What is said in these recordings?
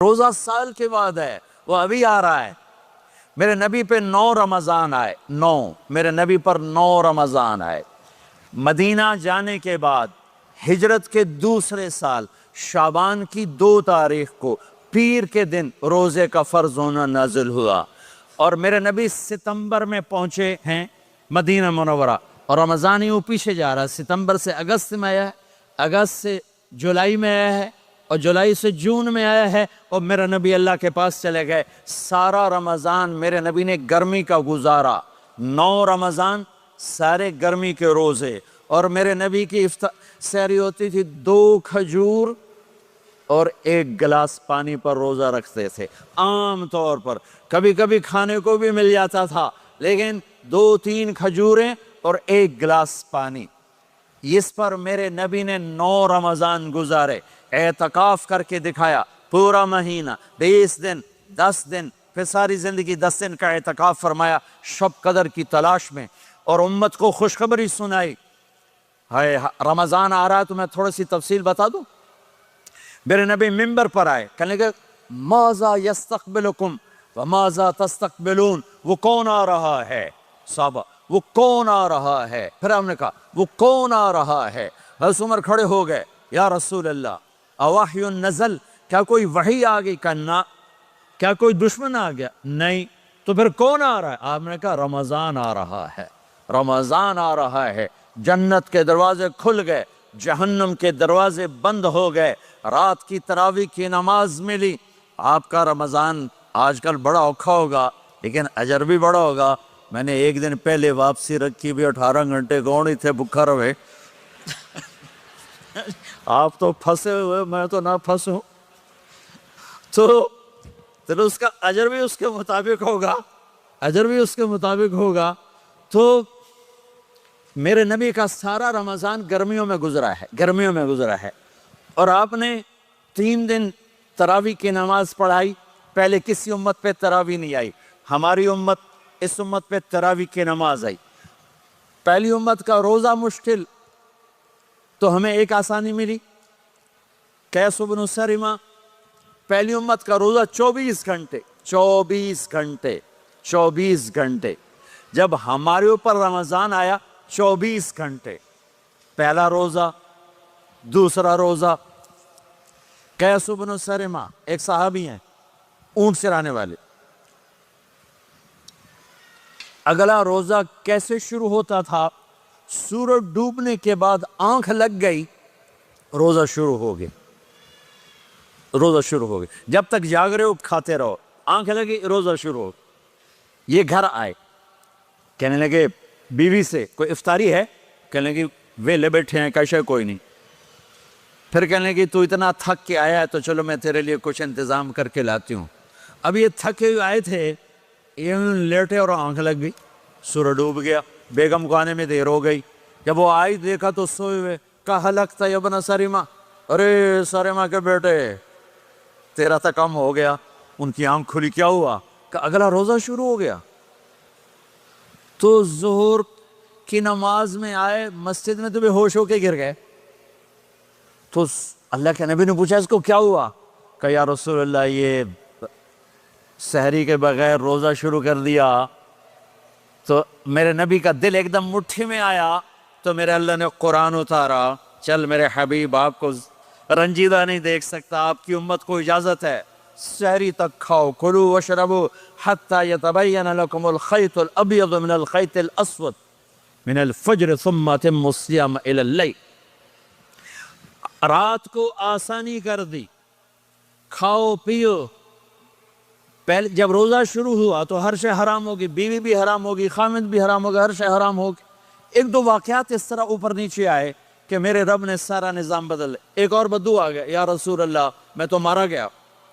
روزہ سال کے بعد ہے، وہ ابھی آ رہا ہے۔ میرے نبی پہ 9 رمضان آئے، 9 میرے نبی پر 9 رمضان آئے۔ مدینہ جانے کے بعد ہجرت کے دوسرے سال شعبان کی 2 تاریخ کو پیر کے دن روزے کا فرض ہونا نازل ہوا، اور میرے نبی ستمبر میں پہنچے ہیں مدینہ منورہ، اور رمضان یوں پیچھے جا رہا ہے، ستمبر سے اگست میں آیا ہے، اگست سے جولائی میں آیا ہے، اور جولائی سے جون میں آیا ہے، اور میرا نبی اللہ کے پاس چلے گئے۔ سارا رمضان میرے نبی نے گرمی کا گزارا، 9 رمضان سارے گرمی کے روزے، اور میرے نبی کی سحری ہوتی تھی 2 کھجور اور 1 گلاس پانی پر روزہ رکھتے تھے عام طور پر، کبھی کبھی کھانے کو بھی مل جاتا تھا، لیکن 2-3 کھجوریں اور 1 گلاس پانی۔ اس پر میرے نبی نے 9 رمضان گزارے، اعتکاف کر کے دکھایا، پورا مہینہ 20 دن 10 دن، پھر ساری زندگی 10 دن کا اعتکاف فرمایا شب قدر کی تلاش میں، اور امت کو خوشخبری سنائی۔ رمضان آ رہا ہے تو میں تھوڑی سی تفصیل بتا دوں۔ میرے نبی ممبر پر آئے، کہنے لگے ماذا یستقبلکم وماذا تستقبلون، وہ کون آ رہا ہے؟ صحابہ وہ کون آ رہا ہے؟ پھر ہم نے کہا وہ کون آ رہا ہے؟ حضرت عمر کھڑے ہو گئے، یا رسول اللہ اوحی نزل، کیا کوئی وحی آ گئی؟ کہنا کیا کوئی دشمن آ گیا؟ نہیں۔ تو پھر کون آ رہا ہے؟ آپ نے کہا رمضان آ رہا ہے، رمضان آ رہا ہے۔ جنت کے دروازے کھل گئے، جہنم کے دروازے بند ہو گئے، رات کی تراویح کی نماز ملی۔ آپ کا رمضان آج کل بڑا اوکھا ہوگا لیکن اجر بھی بڑا ہوگا۔ میں نے 1 دن پہلے واپسی رکھی بھی، 18 گھنٹے کون ہی تھے بھوکا رہے۔ آپ تو پھنسے ہوئے، میں تو نہ پھنسوں، تو اس کا اجر بھی اس کے مطابق ہوگا، اجر بھی اس کے مطابق ہوگا۔ تو میرے نبی کا سارا رمضان گرمیوں میں گزرا ہے، گرمیوں میں گزرا ہے، اور آپ نے 3 دن تراویح کی نماز پڑھائی۔ پہلے کسی امت پہ تراویح نہیں آئی، ہماری امت، اس امت پہ تراویح کی نماز آئی۔ پہلی امت کا روزہ مشکل، تو ہمیں ایک آسانی ملی، قیس بن سرمہ۔ پہلی امت کا روزہ 24 گھنٹے، 24 گھنٹے، 24 گھنٹے۔ جب ہمارے اوپر رمضان آیا 24 گھنٹے، پہلا روزہ، دوسرا روزہ۔ قیس بن سرمہ ایک صحابی ہیں، اونٹ چرانے والے۔ اگلا روزہ کیسے شروع ہوتا تھا؟ سورج ڈوبنے کے بعد آنکھ لگ گئی، روزہ شروع ہو گیا، روزہ شروع ہو گیا۔ جب تک جاگ رہے ہو کھاتے رہو، آنکھ لگی روزہ شروع ہو۔ یہ گھر آئے، کہنے لگے بیوی سے کوئی افطاری ہے؟ کہنے لگے ویلے بیٹھے ہیں، کیسے کوئی نہیں۔ پھر کہنے لگے تو اتنا تھک کے آیا ہے تو چلو میں تیرے لیے کچھ انتظام کر کے لاتی ہوں۔ اب یہ تھکے ہوئے آئے تھے، یہ لیٹے اور آنکھ لگ گئی، سورج ڈوب گیا، بیگم کو آنے میں دیر ہو گئی۔ جب وہ آئی دیکھا تو سوئے ہوئے، کہا ہلکت یا ابن سرمہ، ارے سرمہ کے بیٹے تیرا تو کم ہو گیا۔ ان کی آنکھ کھلی، کیا ہوا؟ کہ اگلا روزہ شروع ہو گیا۔ تو ظہر کی نماز میں آئے مسجد میں تو بے ہوش ہو کے گر گئے۔ تو اللہ کے نبی نے پوچھا اس کو کیا ہوا؟ کہ یا رسول اللہ یہ سحری کے بغیر روزہ شروع کر دیا۔ تو میرے نبی کا دل ایک دم مٹھی میں آیا، تو میرے اللہ نے قرآن اتارا، چل میرے حبیب آپ کو رنجیدہ نہیں دیکھ سکتا، آپ کی امت کو اجازت ہے، سحری تک کھاؤ، کلوا واشربوا حتی یتبین لکم الخیط الابیض من الخیط الاسود من الفجر ثم اتموا الصیام الی اللیل۔ رات کو آسانی کر دی، کھاؤ پیو۔ پہلے جب روزہ شروع ہوا تو ہر شے حرام ہوگی، بیوی بھی حرام ہوگی، خامد بھی حرام ہوگا، ہر شے حرام ہوگی۔ 1-2 واقعات اس طرح اوپر نیچے آئے کہ میرے رب نے سارا نظام بدل۔ ایک اور بدو آ گیا، یا رسول اللہ میں تو مارا گیا۔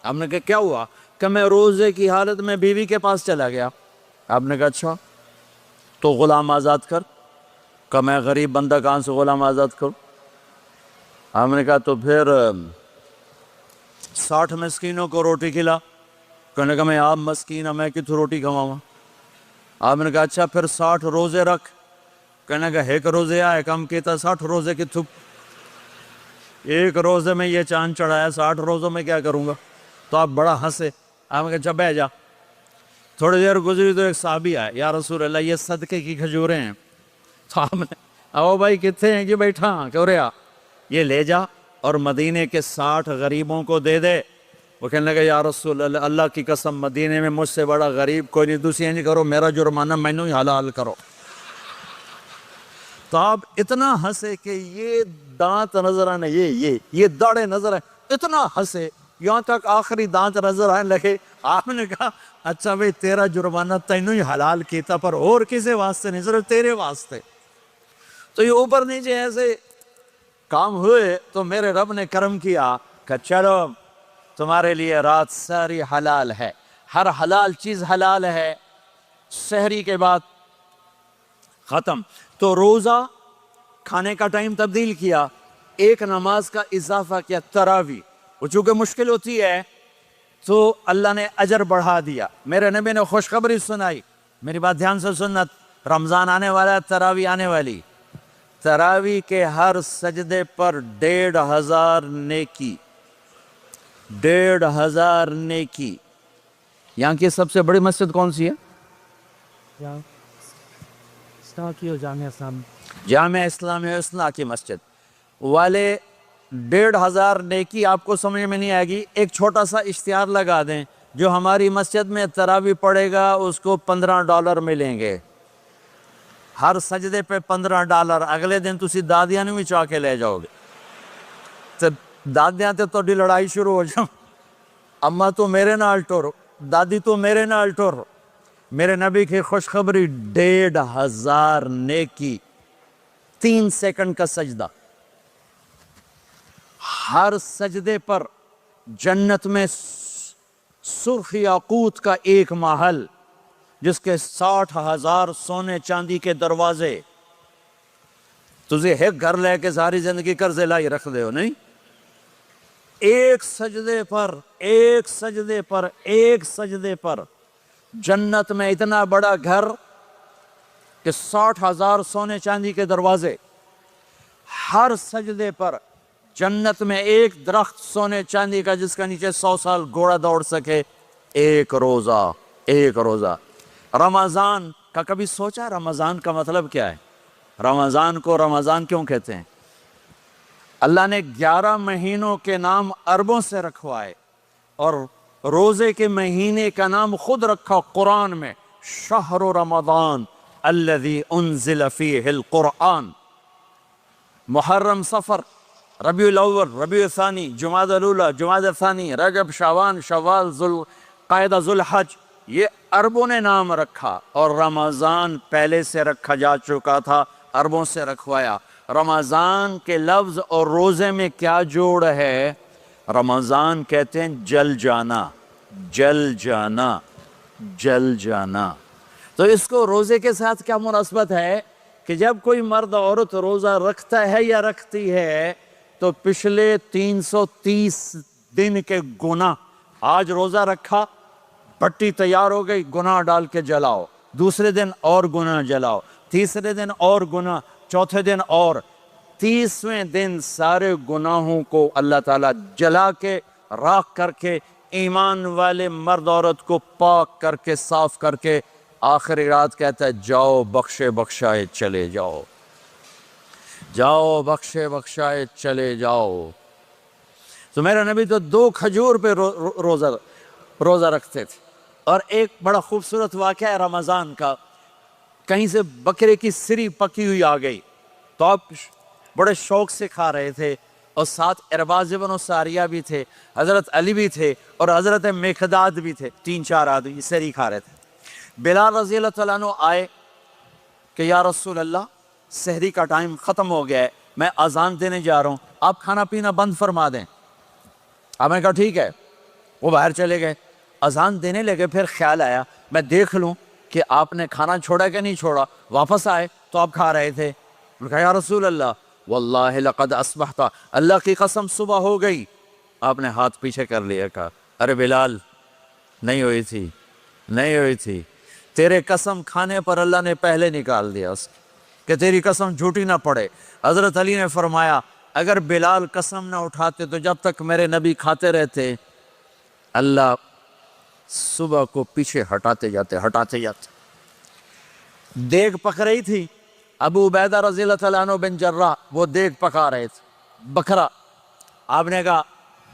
آپ نے کہا کیا ہوا؟ کہ میں روزے کی حالت میں بیوی کے پاس چلا گیا۔ آپ نے کہا اچھا تو غلام آزاد کر۔ کہ میں غریب بندہ کہاں سے غلام آزاد کروں؟ آپ نے کہا تو پھر 60 مسکینوں کو روٹی کھلا۔ کہنے کا میں آپ مسکین ہوں، میں کتوں روٹی کھواؤں؟ آپ نے کہا اچھا پھر 60 روزے رکھ۔ کہنے کا 1 روزے آئے کم کیتا، 60 روزے کی تھپ، 1 روزے میں یہ چاند چڑھایا، 60 روزوں میں کیا کروں گا؟ تو آپ بڑا ہنسے، آپ نے کہا چل بیٹھ جا۔ تھوڑی دیر گزری تو ایک صحابی آئے، یا رسول اللہ یہ صدقے کی کھجوریں ہیں۔ تو آپ نے او بھائی کتنے ہیں کہ بیٹھا کیوں رہا، یہ لے جا اور مدینے کے 60 غریبوں کو دے دے۔ وہ کہنے لگا یا رسول اللہ اللہ کی قسم مدینے میں مجھ سے بڑا غریب کوئی نہیں، دوسری نہیں کرو، میرا جرمانہ مینوں ہی حلال کرو۔ تو آپ اتنا ہنسے کہ یہ دانت نظر آنے، یہ داڑے نظر آئے، اتنا ہنسے یہاں تک آخری دانت نظر آنے لگے۔ آپ نے کہا اچھا بھئی تیرا جرمانہ تینوں ہی حلال کیتا، پر اور کسی واسطے نہیں، صرف تیرے واسطے۔ تو یہ اوپر نیچے ایسے کام ہوئے تو میرے رب نے کرم کیا کہ چلو تمہارے لیے رات ساری حلال ہے، ہر حلال چیز حلال ہے۔ سحری کے بعد ختم، تو روزہ کھانے کا ٹائم تبدیل کیا، ایک نماز کا اضافہ کیا، تراویح، وہ چونکہ مشکل ہوتی ہے تو اللہ نے اجر بڑھا دیا۔ میرے نبی نے خوشخبری سنائی، میری بات دھیان سے سننا، رمضان آنے والا ہے، تراویح آنے والی، تراویح کے ہر سجدے پر 1500 نیکی، 1500 نیکی۔ یہاں کی سب سے بڑی مسجد کون سی ہے؟ جامع اسلامیہ حسنہ کی مسجد والے 1500 نیکی آپ کو سمجھ میں نہیں آئے گی۔ ایک چھوٹا سا اشتہار لگا دیں، جو ہماری مسجد میں تراویح پڑے گا اس کو $15 ملیں گے، ہر سجدے پہ $15۔ اگلے دن تسی دادیاں نہیں بھی چاہ کے لے جاؤ گے، تو دادیاں تے توڑی لڑائی شروع ہو جاؤ، اماں تو میرے نال ٹور، دادی تو میرے نال ٹور۔ میرے نبی کی خوشخبری 1500 نیکی، 3 سیکنڈ کا سجدہ، ہر سجدے پر جنت میں سرخ یاقوت کا ایک محل جس کے 60,000 سونے چاندی کے دروازے۔ تجھے ایک گھر لے کے ساری زندگی قرضے لائی رکھ دے ہو نہیں، ایک سجدے پر، ایک سجدے پر، ایک سجدے پر جنت میں اتنا بڑا گھر کہ 60,000 سونے چاندی کے دروازے، ہر سجدے پر جنت میں ایک درخت سونے چاندی کا جس کا نیچے 100 سال گھوڑا دوڑ سکے، ایک روزہ، ایک روزہ۔ رمضان کا کبھی سوچا رمضان کا مطلب کیا ہے؟ رمضان کو رمضان کیوں کہتے ہیں؟ اللہ نے 11 مہینوں کے نام عربوں سے رکھوائے اور روزے کے مہینے کا نام خود رکھا قرآن میں، شہر رمضان الذی انزل فیہ القرآن۔ محرم، صفر، ربیع الاول، ربیع الثانی، جمادی الاولی، جمادی الثانی، رجب، شعبان، شوال، ذوالقعدہ، ذوالحج، یہ عربوں نے نام رکھا، اور رمضان پہلے سے رکھا جا چکا تھا، عربوں سے رکھوایا۔ رمضان کے لفظ اور روزے میں کیا جوڑ ہے؟ رمضان کہتے ہیں جل جانا، جل جانا، جل جانا۔ تو اس کو روزے کے ساتھ کیا مناسبت ہے کہ جب کوئی مرد عورت روزہ رکھتا ہے یا رکھتی ہے تو پچھلے 330 دن کے گناہ، آج روزہ رکھا، پٹی تیار ہو گئی، گناہ ڈال کے جلاؤ، دوسرے دن اور گناہ جلاؤ، تیسرے دن اور گناہ، چوتھے دن اور، 30ویں دن سارے گناہوں کو اللہ تعالیٰ جلا کے، راکھ کر کے، ایمان والے مرد عورت کو پاک کر کے، صاف کر کے، آخری رات کہتا ہے جاؤ بخشے بخشائے چلے جاؤ، جاؤ بخشے بخشائے چلے جاؤ۔ تو میرا نبی تو 2 کھجور پہ روزہ رکھتے تھے۔ اور ایک بڑا خوبصورت واقعہ ہے رمضان کا، کہیں سے بکرے کی سری پکی ہوئی آ گئی تو آپ بڑے شوق سے کھا رہے تھے، اور ساتھ ارباز بن ساریہ بھی تھے، حضرت علی بھی تھے، اور حضرت مقداد بھی تھے، 3-4 آدمی سری کھا رہے تھے۔ بلال رضی اللہ تعالیٰ عنہ آئے کہ یا رسول اللہ سحری کا ٹائم ختم ہو گیا ہے، میں اذان دینے جا رہا ہوں، آپ کھانا پینا بند فرما دیں۔ آپ نے کہا ٹھیک ہے، وہ باہر چلے گئے، اذان دینے لگے، پھر خیال آیا میں دیکھ لوں کہ آپ نے کھانا چھوڑا کہ نہیں چھوڑا، واپس آئے تو آپ کھا رہے تھے۔ میں نے کہا یا رسول اللہ واللہ لقد اصبحت، اللہ کی قسم صبح ہو گئی۔ آپ نے ہاتھ پیچھے کر لیا، کہا ارے بلال نہیں ہوئی تھی، نہیں ہوئی تھی، تیرے قسم کھانے پر اللہ نے پہلے نکال دیا اس کہ تیری قسم جھوٹی نہ پڑے۔ حضرت علی نے فرمایا اگر بلال قسم نہ اٹھاتے تو جب تک میرے نبی کھاتے رہتے اللہ صبح کو پیچھے ہٹاتے جاتے. دیگ پک رہی تھی, ابو عبیدہ رضی اللہ تعالیٰ عنہ بن جراح وہ دیگ پکا رہے تھے, بکرا. آپ نے کہا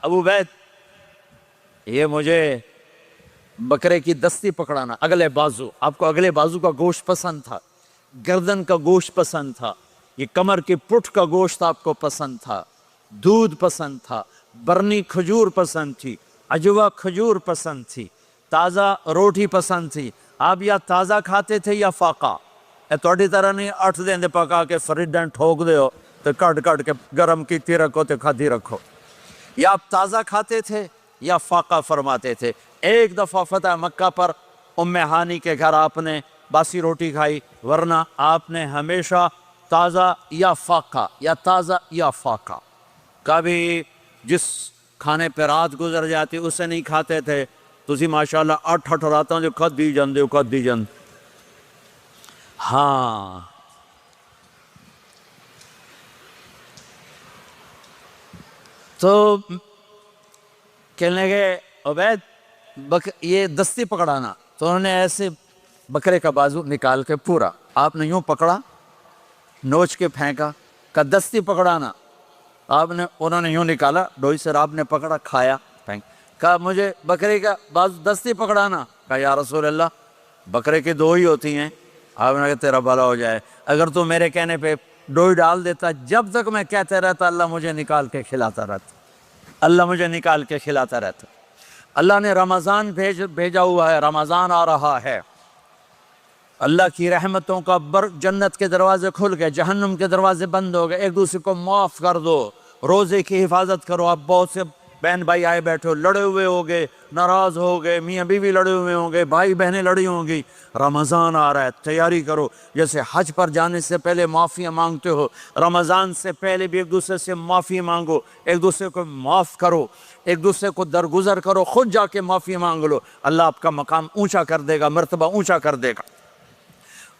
ابو عبید یہ مجھے بکرے کی دستی پکڑانا, اگلے بازو. آپ کو اگلے بازو کا گوشت پسند تھا, گردن کا گوشت پسند تھا, یہ کمر کی پٹھ کا گوشت آپ کو پسند تھا, دودھ پسند تھا, برنی کھجور پسند تھی, عجوا کھجور پسند تھی, تازہ روٹی پسند تھی. آپ یا تازہ کھاتے تھے یا فاقہ. توڑی طرح نہیں 8 دن دے پکا کے فریڈن ٹھوک دے ہو تو کٹ کے گرم کیتی رکھو تو کھادی رکھو. یا آپ تازہ کھاتے تھے یا فاقہ فرماتے تھے. ایک دفعہ فتح مکہ پر ام ہانی کے گھر آپ نے باسی روٹی کھائی, ورنہ آپ نے ہمیشہ تازہ یا فاقہ یا تازہ یا فاقہ. کبھی جس کھانے پہ رات گزر جاتی اسے نہیں کھاتے تھے. تسی ماشاءاللہ 8 راتوں جو کد دی جاندے. ہاں تو کہنے لگے عبید یہ دستی پکڑانا. تو انہوں نے ایسے بکرے کا بازو نکال کے پورا آپ نے یوں پکڑا, نوچ کے پھینکا. کا دستی پکڑانا, انہوں نے یوں نکالا ڈوئی سے, آپ نے پکڑا کھایا پھینک. کہا مجھے بکرے کا بازو دستی پکڑانا. کہا یا رسول اللہ بکرے کی 2 ہی ہوتی ہیں. آپ نے کہا تیرا بھلا ہو جائے, اگر تو میرے کہنے پہ ڈوئی ڈال دیتا, جب تک میں کہتے رہتا اللہ مجھے نکال کے کھلاتا رہتا, اللہ مجھے نکال کے کھلاتا رہتا. اللہ نے رمضان بھیجا ہوا ہے, رمضان آ رہا ہے. اللہ کی رحمتوں کا جنت کے دروازے کھل گئے, جہنم کے دروازے بند ہو گئے. ایک دوسرے کو معاف کر دو, روزے کی حفاظت کرو. آپ بہت سے بہن بھائی آئے بیٹھے ہو, لڑے ہوئے ہو گئے, ناراض ہو گئے, میاں بیوی لڑے ہوئے ہوں گے, بھائی بہنیں لڑی ہوں گی. رمضان آ رہا ہے, تیاری کرو. جیسے حج پر جانے سے پہلے معافیاں مانگتے ہو, رمضان سے پہلے بھی ایک دوسرے سے معافی مانگو, ایک دوسرے کو معاف کرو, ایک دوسرے کو درگزر کرو, خود جا کے معافی مانگ لو. اللہ آپ کا مقام اونچا کر دے گا, مرتبہ اونچا کر دے گا.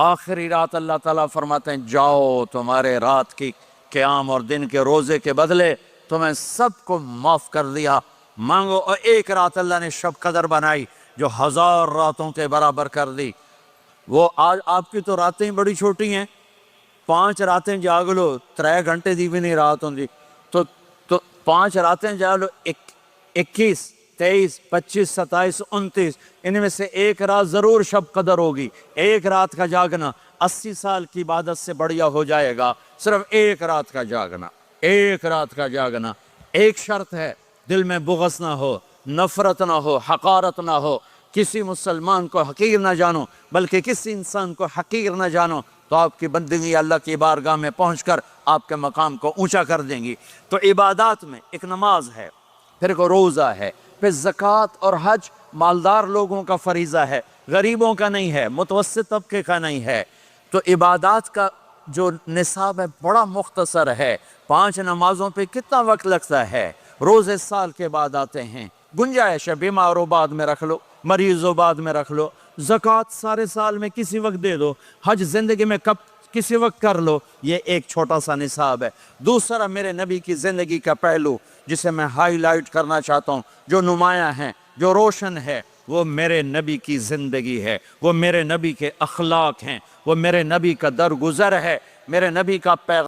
آخری رات اللہ تعالیٰ فرماتے ہیں جاؤ, تمہارے رات کی قیام اور دن کے روزے کے بدلے تمہیں سب کو معاف کر دیا, مانگو. اور ایک رات اللہ نے شب قدر بنائی جو 1000 راتوں کے برابر کر دی. وہ آج آپ کی تو راتیں بڑی چھوٹی ہیں, 5 راتیں جاگ لو, 3 گھنٹے دی بھی نہیں رات ہوں. تو 5 راتیں جاگ لو, 21 23 25 27 29, ان میں سے ایک رات ضرور شب قدر ہوگی. ایک رات کا جاگنا 80 سال کی عبادت سے بڑھیا ہو جائے گا. صرف ایک رات کا جاگنا, ایک رات کا جاگنا. ایک شرط ہے, دل میں بغض نہ ہو, نفرت نہ ہو, حقارت نہ ہو. کسی مسلمان کو حقیر نہ جانو, بلکہ کسی انسان کو حقیر نہ جانو, تو آپ کی بندگی اللہ کی بارگاہ میں پہنچ کر آپ کے مقام کو اونچا کر دیں گی. تو عبادات میں ایک نماز ہے, پھر ایک روزہ ہے, پھر زکوٰۃ اور حج مالدار لوگوں کا فریضہ ہے, غریبوں کا نہیں ہے, متوسط طبقے کا نہیں ہے. تو عبادات کا جو نصاب ہے بڑا مختصر ہے. 5 نمازوں پہ کتنا وقت لگتا ہے, روزے سال کے بعد آتے ہیں, گنجائش ہے, بیمار ہو بعد میں رکھ لو, مریض ہو بعد میں رکھ لو. زکوٰۃ سارے سال میں کسی وقت دے دو, حج زندگی میں کسی وقت کر لو. یہ ایک چھوٹا سا نصاب ہے. دوسرا میرے نبی کی زندگی کا پہلو جسے میں ہائی لائٹ کرنا چاہتا ہوں, جو نمایاں ہے, جو روشن ہے, وہ میرے نبی کی زندگی ہے, وہ میرے نبی کے اخلاق ہیں, وہ میرے نبی کا درگزر ہے, میرے نبی کا پیغام